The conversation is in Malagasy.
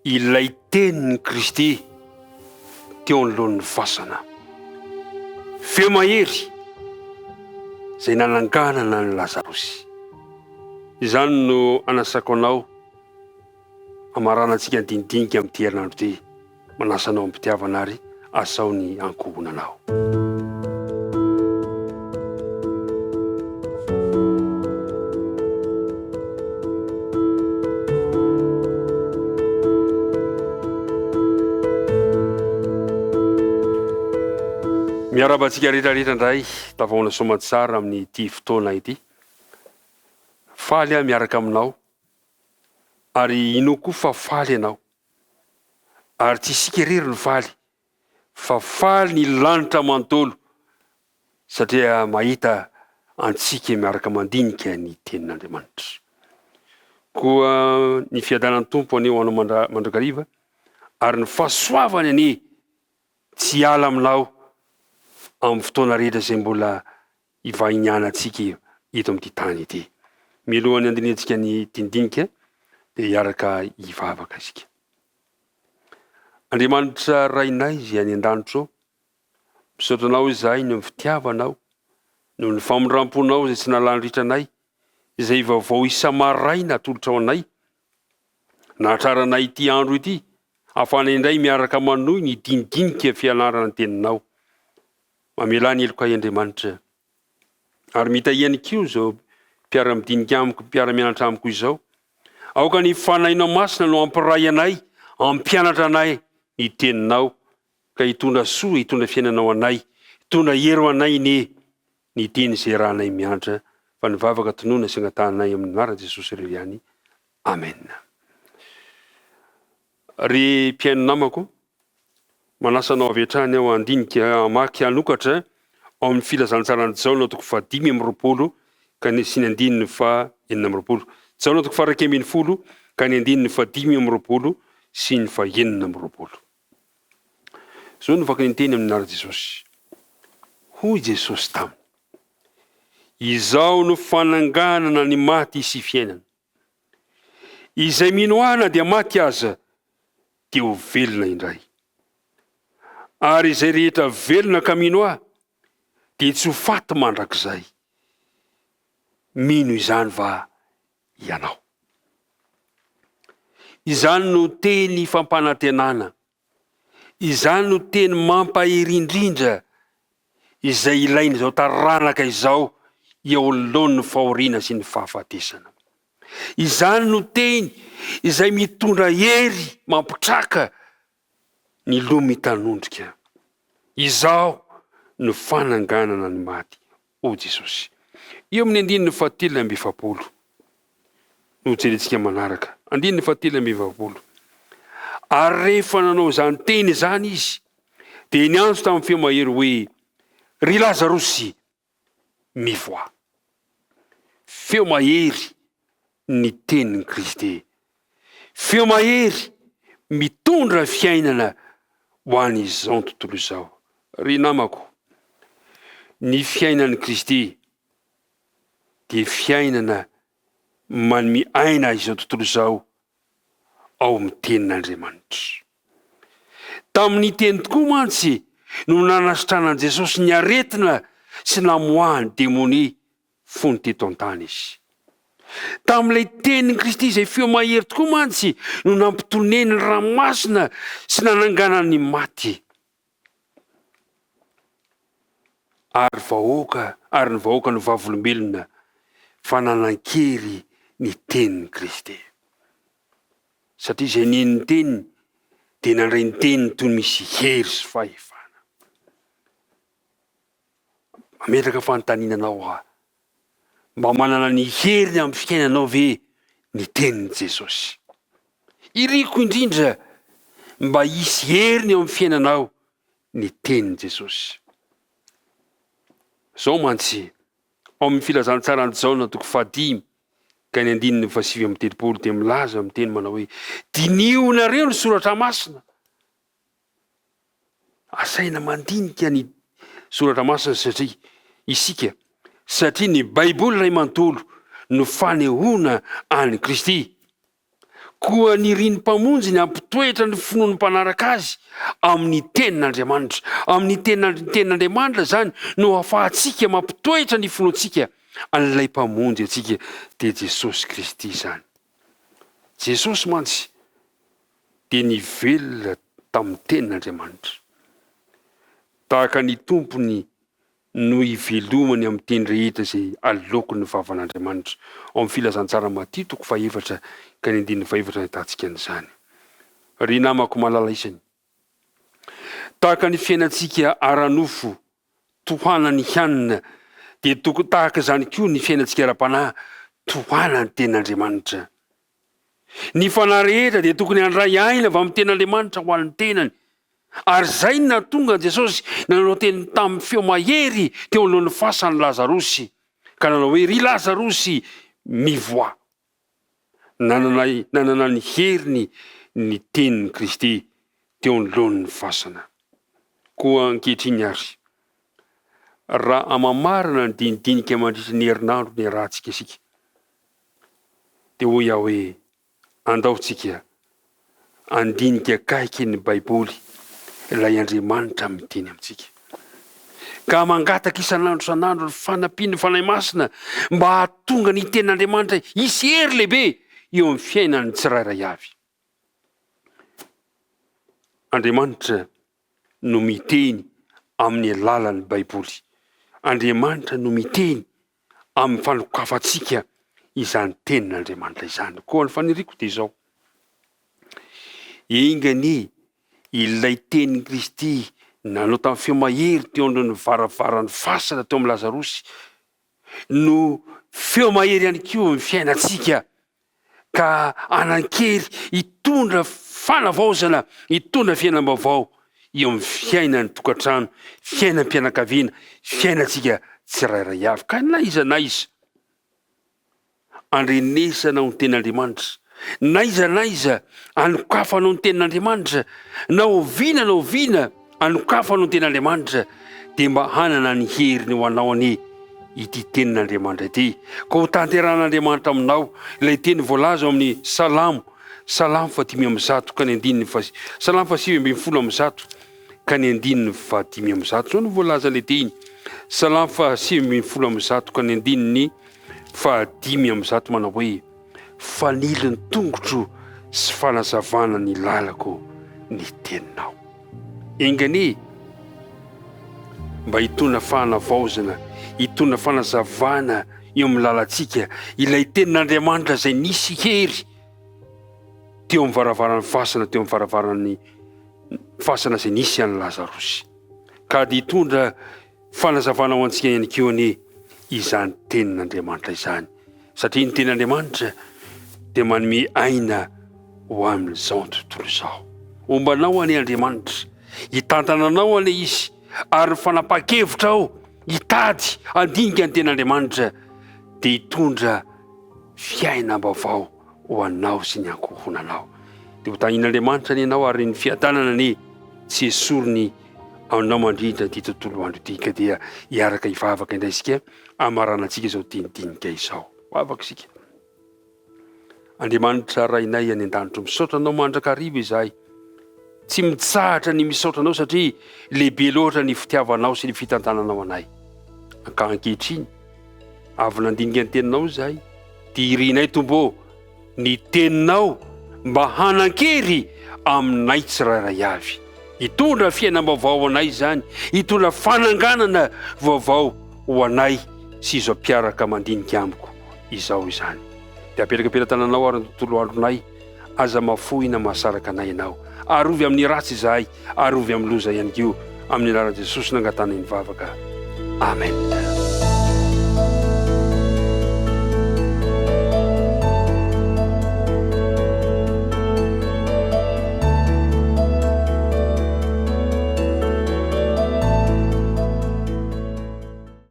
ilay tenin'ny Kristy teo anolohan'ny fasana. Feo mahery izay nananganana ny Lazarosy. Izany no anasako anao amaranantsika dindinika amin'ny herinandro ity, manasanao amin'ny mpitiavana ary asao ny ankohonanao. Miarabantsika rehetrarehetra indray tavaona somatsara amin'ny ity fotoana ity. Faly aho miaraka aminao ary ino koa fa faly ianao. Ary tsy isika irery ny faly, fa faly ny lanitra manontolo satria mahita antsika miaraka mandinika ny tenin'Andriamanitra. Koa ny fiadanan'ny tompo anio anao mandrakariva ary ny fahasoavany anie tsy ala aminao amin'ny fotoana rehetra izay mbola ivahiniana antsika eto amin'ity tany ity. Milohan'ny andinitsika ny dindinika dia hiaraka hivavaka isika. Andriamanitra rainay izay any an-danitro, misaotra anao izahay ny fitiavanao, noho ny famondramponao izay tsy nalandritranay, izay vaovao isa-maraina atolotra ao anay, nahatraranay ity andro ity, ahafahana indray miaraka manohy ny dindinika fianarana ny teninao. Mamela ny eloko Andriamanitra. Ary mitahihany koa izao mpiara-midinika amiko, mpiara-mianatra amiko izao. Aoka ny fanahinao masina no ampiray anay, ampianatra anay ny teninao, ka hitondra soa, hitondra fiainanao anay, hitondra hero anay ny teny izay rahanay mianatra. Fa nivavaka tonoana sy angatanay amin'ny anaran'i Jesosy irery ihany. Amen. Ry mpiaino namako, manasanao avy hatrany aho andinika amaky anokatra ao amin'ny filazantsarany Jaona toko 5:20 ka ny sy ny 9:4. Jaona toko 2:10 ka ny 5:20 sy ny 9:4. Zao no vaky ny teny amin'ny anaran'i Jesosy. Hoy Jesosy taminy: izao no fananganana ny maty sy fiainana. Izay mino ahy na dia maty aza dia ho velona indray. Ary izay rehetra velona ka mino ahy dia tsy ho faty mandrakizay. Mino izany va ianao? Izany no teny fampanantenana, izany no teny mampahery indrindra izay ilain'izao taranaka izao eo anoloan'ny fahoriana sy ny fahafatesana. Izany no teny izay mitondra hery mampitraka ny lomy tanondrika. Izao no fananganana ny maty, o Jesosy. Eo amin'ny 7:7 no jerentsika manaraka. 7:7. Ary rehefa nanao izany teny izany izy, dia niantso tamin'ny feo mahery hoe: ry Lazarosy, mivoa. Feo mahery ny tenin'ny Kristy. Feo mahery mitondra fiainana ho an'izao tontolo izao. Ry namako, ny fiainan'ny Kristy dia fiainana manome aina izao tontolo izao ao amin'ny tenin'Andriamanitra. Tamin'ny teny tokoa mantsy no nanasitranan'i Jesosy ny aretina sy namoahany demonia fony teto an-tany izy. Tamin'ilay tenin'ny Kristy izay feo mahery tokoa mantsy no nampitoneny ny ranomasina sy nananganany ny maty. Ary ny vahoaka no vavolombelona fa nanan-kery ny tenin'ny Kristy. Satria izay nen'ny teniny dia nandray ny teniny toy misy hery sy fahefana. Mametraka fanontaniananao aho, mba manana ny heriny amin'ny fiainanao ve ny tenin'i Jesosy? Iriko indrindra mba hisy heriny amin'ny fiainanao ny tenin'i Jesosy. Zao mantsy ao amin'ny filazantsarany Jaona toko 5 ka ny 7:7 dia milaza amin'ny teny manao hoe: dinio nareo ny soratra masina. Asaina mandinika ny soratra masina satria ny Baiboly ray manontolo no fanehoana an'i Kristy. koa ny rinim-pamonjy ny ampitoetra ny finoany mpanaraka azy amin'ny tenin'Andriamanitra. Amin'ny tenin'Andriamanitra zany no ahafahantsika mampitoetra ny finoantsika an'ilay mpamonjy atsika dia Jesosy Kristy zany. Jesosy mantsy dia nivelona tamin'ny tenin'Andriamanitra. Tahaka ny tompony no ivelomany amin'ny teny rehetra izay alokon'ny vavan'Andriamanitra. Ao amin'ny filazantsara Matia 4:1-5 ahitantsika an'izany. Ry namako malala isany. Tahaka ny fiainantsika ara-nofo tohana ny hanina dia tahaka izany koa ny fiainantsika ara-panahy tohana ny tenin'Andriamanitra. Ny fanahy rehetra dia tokony handray aina avy amin'ny tenin'Andriamanitra ho an'ny tenany. Ary zay no nahatonga Jesosy nanao teny tamin'ny feo mahery teo alohan'ny fasan'ny Lazarosy ka nanao hoe ry Lazarosy mivoa. Nanana ny heriny ny tenin'ny Kristy teo alohan'ny fasana. Koa ankehitriny ary, raha amamarina ny dinidinika mandritra ny herinandro ny rahantsika isika dia hoy aho hoe andaontsika andinika kaiky ny Baiboly ilay Andriamanitra miteny amintsika. Ka mangataka isan'andro ny fanampiany ny fanahy masina mba hahatonga ny tenin'Andriamanitra hisy hery lehibe eo amin'ny fiainan'ny tsirairay avy. Andriamanitra no miteny amin'ny alalan'ny Baiboly. Andriamanitra no miteny amin'ny fanokafantsika izany tenin'Andriamanitra izany. Koa ny faniriko dia izao. Ingany ilay tenin'ny Kristy nanao tamin'ny feo mahery teo alohan'ny varavaran'ny fasana teo amin'ny Lazarosy no feo mahery ihany koa amin'ny fiainantsika ka anan-kery hitondra fanavaozana, hitondra fiainam-baovao eo amin'ny fiainan'ny tokantrano, fiainam-pianakaviana, fiainantsika tsirairay avy. Ka na iza andrenesanao ny tenin'Andriamanitra, na iza anokafanao ny tenin'Andriamanitra, na oviana anokafanao ny tenin'Andriamanitra dia mba hanana ny heriny ho anao anie ity tenin'Andriamanitra ity. Ka ho tanteran'Andriamanitra aminao ilay teny voalaza ao amin'ny Salamo 5:1 ka ny 7:20 ka ny 5:20. Zao no voalaza ilay teny. Salamo 5:1 ka ny 5:20 manao hoe fanily ny tongotro sy fanazavana ny lalako ny teninao. Ingany mba hitondra fanavaozana, hitondra fanazavana eo amin'ny lalantsika ilay tenin'Andriamanitra izay nisy hery teo amin'ny varavaran'ny fasana, teo amin'ny varavaran'ny fasana izay nisy an'i Lazarosy. Ka dia hitondra fanazavana ho antsika ihany koa anie izany tenin'Andriamanitra izany. Satria ny tenin'Andriamanitra dia manome aina ho amin'izao tontolo izao. Ombanao anie Andriamanitra, hitantananao anie izy ary fanapa-kevitra ao hitady handinika ny tenin'Andriamanitra dia hitondra fiainam-baovao ho anao sy ny ankohonanao. Dia ho tahin'Andriamanitra ny ianao ary ny fiadanana anie tsy esoriny anao mandrindra ity tontolo andro ity ka dia hiaraka hivavaka indray isika amaranantsika izao tinidinika izao. Vavaka isika. Andriamanitra rainay any an-danitra, misaotra anao mandrakariva izahay. Tsy mitsahatra ny misaotra anao satria lehibe loatra ny fitiavanao sy ny fitantananao anay. Ankehitriny avy nandinika ny teninao izahay dia irinay tombo ny teninao mba hanan-kery aminay tsirairay avy. Hitondra fiainam-baovao anay izany, hitondra fananganana vaovao ho anay sy izao mpiaraka mandinika amiko izao izany. Dia apetraka am-pelantananao ary ny tontolo andronay, aza mafohina mahasaraka anay ianao. Arovy amin'ny ratsy izahay, arovy amin'ny loza ihany koa, amin'ny anaran'i Jesosy nangatana ny vavaka. Amen.